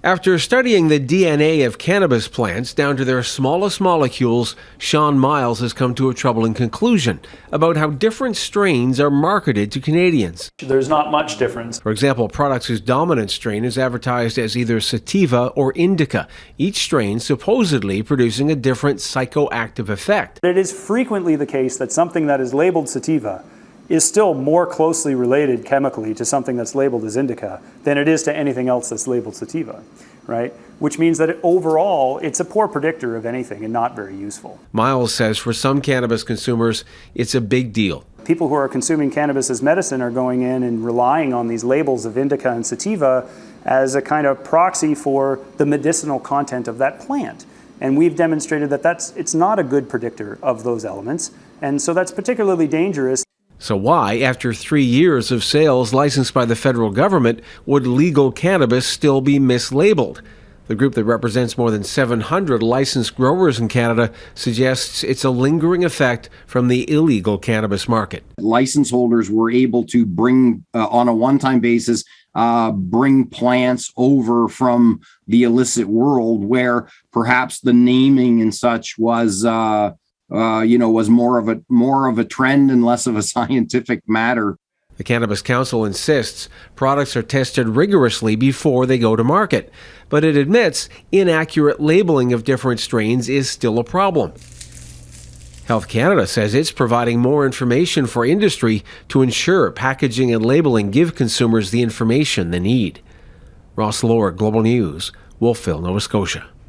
After studying the DNA of cannabis plants down to their smallest molecules, Sean Miles has come to a troubling conclusion about how different strains are marketed to Canadians. There's not much difference. For example, products whose dominant strain is advertised as either sativa or indica, each strain supposedly producing a different psychoactive effect. It is frequently the case that something that is labeled sativa is still more closely related chemically to something that's labeled as indica than it is to anything else that's labeled sativa, right? Which means that overall, it's a poor predictor of anything and not very useful. Miles says for some cannabis consumers, it's a big deal. People who are consuming cannabis as medicine are going in and relying on these labels of indica and sativa as a kind of proxy for the medicinal content of that plant. And we've demonstrated that it's not a good predictor of those elements, and so that's particularly dangerous. So why, after 3 years of sales licensed by the federal government, would legal cannabis still be mislabeled? The group that represents more than 700 licensed growers in Canada suggests it's a lingering effect from the illegal cannabis market. License holders were able to bring, on a one-time basis, bring plants over from the illicit world where perhaps the naming and such was was more of a trend and less of a scientific matter. The Cannabis Council insists products are tested rigorously before they go to market, but it admits inaccurate labeling of different strains is still a problem. Health Canada says it's providing more information for industry to ensure packaging and labeling give consumers the information they need. Ross Lower, Global News, Wolfville, Nova Scotia.